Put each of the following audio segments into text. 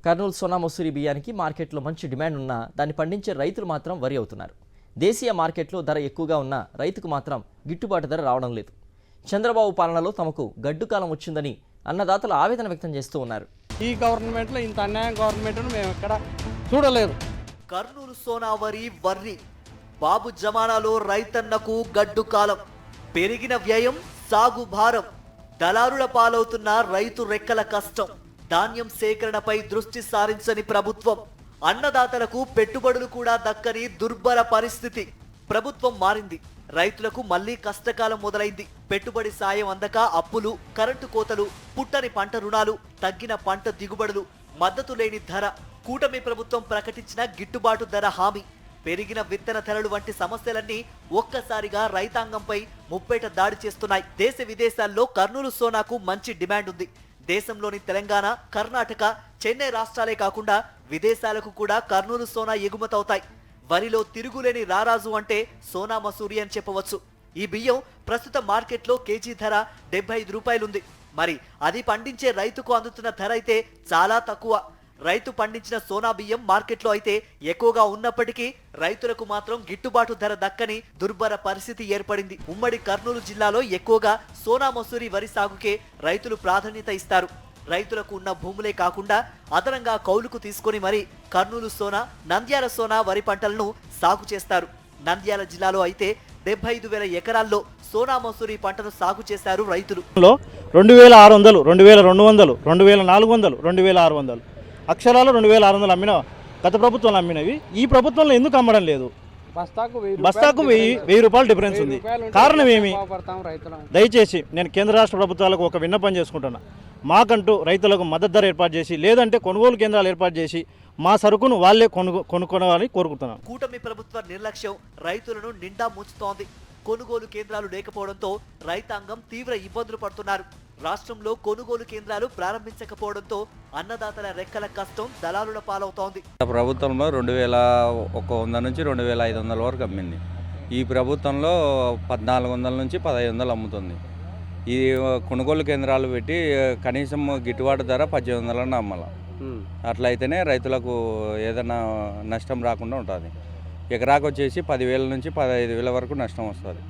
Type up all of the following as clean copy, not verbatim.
కర్నూలు సోనా మసూరి బియ్యానికి మార్కెట్లో మంచి డిమాండ్ ఉన్నా దాన్ని పండించే రైతులు మాత్రం వరి అవుతున్నారు. దేశీయ మార్కెట్లో ధర ఎక్కువగా ఉన్నా రైతుకు మాత్రం గిట్టుబాటు ధర రావడం లేదు. చంద్రబాబు పాలనలో తమకు గడ్డు కాలం వచ్చిందని అన్నదాతలు ఆవేదన వ్యక్తం చేస్తూ ఉన్నారు. ఈ గవర్నమెంట్లో ఇంత అన్యాయం గవర్నమెంట్ను మేము ఎక్కడ చూడలేదు. కర్నూలు సోనా వర్రి బాబు జమానాలో రైతన్నకు గడ్డు కాలం, పెరిగిన వ్యయం, సాగు భారం, దళారుల పాలవుతున్న రైతు రెక్కల కష్టం, ధాన్యం సేకరణపై దృష్టి సారించని ప్రభుత్వం, అన్నదాతలకు పెట్టుబడులు కూడా దక్కని దుర్భర పరిస్థితి. ప్రభుత్వం మారింది, రైతులకు మళ్లీ కష్టకాలం మొదలైంది. పెట్టుబడి సాయం అందక అప్పులు, కరెంటు కోతలు, పుట్టని పంట రుణాలు, తగ్గిన పంట దిగుబడులు, మద్దతు లేని ధర, కూటమి ప్రభుత్వం ప్రకటించిన గిట్టుబాటు ధర హామీ, పెరిగిన విత్తన ధరలు వంటి సమస్యలన్నీ ఒక్కసారిగా రైతాంగంపై ముప్పేట దాడి చేస్తున్నాయి. దేశ విదేశాల్లో కర్నూలు సోనాకు మంచి డిమాండ్ ఉంది. దేశంలోని తెలంగాణ, కర్ణాటక, చెన్నై రాష్ట్రాలే కాకుండా విదేశాలకు కూడా కర్నూలు సోనా ఎగుమతవుతాయి. వరిలో తిరుగులేని రారాజు అంటే సోనా మసూరి అని చెప్పవచ్చు. ఈ బియ్యం ప్రస్తుత మార్కెట్లో కేజీ ధర 75 రూపాయలుంది. మరి అది పండించే రైతుకు అందుతున్న ధర అయితే చాలా తక్కువ. రైతు పండించిన సోనా బియ్యం మార్కెట్లో అయితే ఎక్కువగా ఉన్నప్పటికీ రైతులకు మాత్రం గిట్టుబాటు ధర దక్కని దుర్భర పరిస్థితి ఏర్పడింది. ఉమ్మడి కర్నూలు జిల్లాలో ఎక్కువగా సోనా మసూరి వరి సాగుకే రైతులు ప్రాధాన్యత ఇస్తారు. రైతులకు ఉన్న భూములే కాకుండా అదనంగా కౌలుకు తీసుకొని మరి కర్నూలు సోనా, నంద్యాల సోనా వరి పంటలను సాగు చేస్తారు. నంద్యాల జిల్లాలో అయితే 75,000 ఎకరాల్లో సోనా మసూరి పంటను సాగు చేశారు రైతులు. 2600, 2200, 2400, 2600 అక్షరాలు 2600 అమ్మిన గత ప్రభుత్వంలో అమ్మినవి ఈ ప్రభుత్వంలో ఎందుకు అమ్మడం లేదు? బస్తాకు 1000 రూపాయలు డిఫరెన్స్ ఉంది. కారణం ఏమి? దయచేసి నేను కేంద్ర రాష్ట్ర ప్రభుత్వాలకు ఒక విన్నపం చేసుకుంటున్నా. మాకంటూ రైతులకు మద్దతు ధర ఏర్పాటు చేసి, లేదంటే కొనుగోలు కేంద్రాలు ఏర్పాటు చేసి మా సరుకును వాళ్లే కొనుక్కోవాలని కోరుకుంటున్నాను. కూటమి ప్రభుత్వ నిర్లక్ష్యం రైతులను నిండా ముంచుతోంది. కొనుగోలు కేంద్రాలు లేకపోవడంతో రైతాంగం తీవ్ర ఇబ్బందులు పడుతున్నారు. రాష్ట్రంలో కొనుగోలు కేంద్రాలు ప్రారంభించకపోవడంతో అన్నదాతల రెక్కల కష్టం దళారుల పాలవుతోంది. ప్రభుత్వంలో 2100 నుంచి 2500 వరకు అమ్మింది. ఈ ప్రభుత్వంలో 1400 నుంచి 1500 అమ్ముతుంది. ఈ కొనుగోలు కేంద్రాలు పెట్టి కనీసం గిట్టుబాటు ధర 1800 అమ్మాల. అట్లయితేనే రైతులకు ఏదైనా నష్టం రాకుండా ఉంటుంది. ఎకరాకు వచ్చేసి 10,000 నుంచి 15,000 వరకు నష్టం వస్తుంది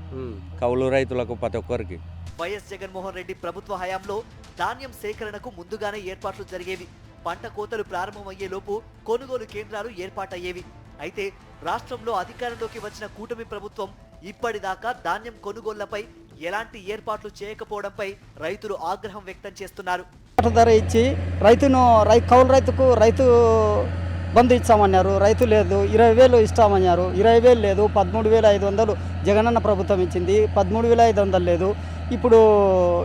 కౌలు రైతులకు ప్రతి ఒక్కరికి. వైఎస్ జగన్మోహన్ రెడ్డి ప్రభుత్వ హయాంలో ధాన్యం సేకరణకు ముందుగానే ఏర్పాట్లు జరిగేవి. పంట కోతలు ప్రారంభమయ్యేలోపు కొనుగోలు కేంద్రాలు ఏర్పాటయ్యేవి. అయితే రాష్ట్రంలో అధికారంలోకి వచ్చిన కూటమి ప్రభుత్వం ఇప్పటిదాకా ధాన్యం కొనుగోళ్లపై ఎలాంటి ఏర్పాట్లు చేయకపోవడంపై రైతులు ఆగ్రహం వ్యక్తం చేస్తున్నారు. ధర ఇచ్చి కౌలు రైతు బంధు ఇచ్చామన్నారు, రైతు లేదు. 20,000 ఇస్తామన్నారు, 20,000 లేదు. 13,500 జగనన్న ప్రభుత్వం ఇచ్చింది, 13,500 లేదు. ఇప్పుడు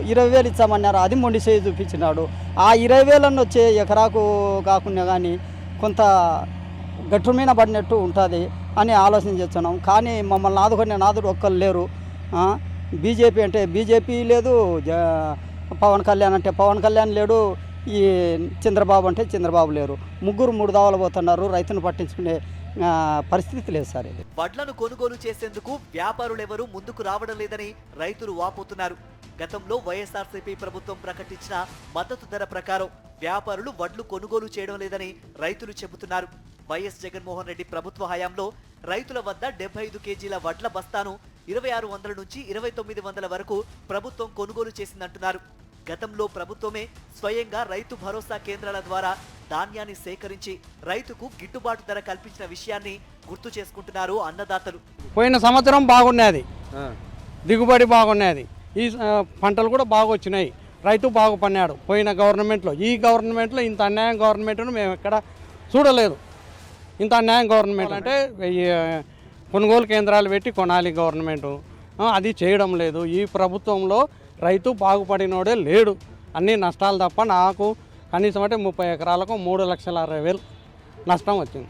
20,000 ఇచ్చామన్నారు, అది మొండి చేయి చూపించినాడు. ఆ 20,000 వచ్చే ఎకరాకు కాకుండా కానీ కొంత గట్టు మీద పడినట్టు ఉంటుంది అని ఆలోచన చేస్తున్నాం. కానీ మమ్మల్ని ఆదుకునే నాదుడు ఒక్కరు లేరు. బీజేపీ అంటే బీజేపీ లేదు, పవన్ కళ్యాణ్ అంటే పవన్ కళ్యాణ్ లేడు, ఈ చంద్రబాబు అంటే చంద్రబాబు లేరు. ముగ్గురు 3 దావలు పోతున్నారు. రైతును పట్టించుకునే పరిస్థితి లేదు సార్. ఇది వడ్లను కొనుగోలు చేసేందుకు వ్యాపారులెవరూ ముందుకు రావడం లేదని రైతులు వాపోతున్నారు. గతంలో వైఎస్ఆర్సీపీ ప్రభుత్వం ప్రకటించిన మద్దతు ధర ప్రకారం వ్యాపారులు వడ్లు కొనుగోలు చేయడం లేదని రైతులు చెబుతున్నారు. వైఎస్ జగన్మోహన్ రెడ్డి ప్రభుత్వ హయాంలో రైతుల వద్ద 75 కేజీల వడ్ల బస్తాను 2600 నుంచి 2900 వరకు ప్రభుత్వం కొనుగోలు చేసిందంటున్నారు. గతంలో ప్రభుత్వమే స్వయంగా రైతు భరోసా కేంద్రాల ద్వారా ధాన్యాన్ని సేకరించి రైతుకు గిట్టుబాటు ధర కల్పించిన విషయాన్ని గుర్తు చేసుకుంటున్నారు అన్నదాతలు. పోయిన సంవత్సరం బాగున్నది, దిగుబడి బాగున్నది, ఈ పంటలు కూడా బాగా వచ్చినాయి, రైతు బాగుపడినాడు పోయిన గవర్నమెంట్లో. ఈ గవర్నమెంట్లో ఇంత అన్యాయం గవర్నమెంట్ను మేము ఎక్కడ చూడలేదు. ఇంత అన్యాయం గవర్నమెంట్ అంటే కొనుగోలు కేంద్రాలు పెట్టి కొనాలి గవర్నమెంటు, అది చేయడం లేదు. ఈ ప్రభుత్వంలో రైతు బాగుపడినోడే లేడు, అన్ని నష్టాలు తప్ప. నాకు కనీసం అంటే 30 ఎకరాలకు 3,60,000 నష్టం వచ్చింది.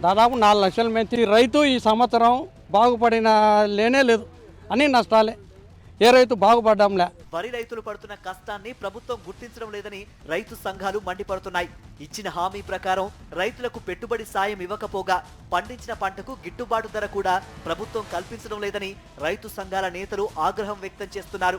దాదాపు 4 లక్షల మంది రైతు ఈ సంవత్సరం బాగుపడిన లేనే లేదు, అన్ని నష్టాలే. ఏ రైతు బాగుపడ్డంలే. వరి రైతులు పడుతున్న కష్టాన్ని ప్రభుత్వం గుర్తించడం లేదని రైతు సంఘాలు మండిపడుతున్నాయి. ఇచ్చిన హామీ ప్రకారం రైతులకు పెట్టుబడి సాయం ఇవ్వకపోగా పండించిన పంటకు గిట్టుబాటు ధర కూడా ప్రభుత్వం కల్పించడం లేదని రైతు సంఘాల నేతలు ఆగ్రహం వ్యక్తం చేస్తున్నారు.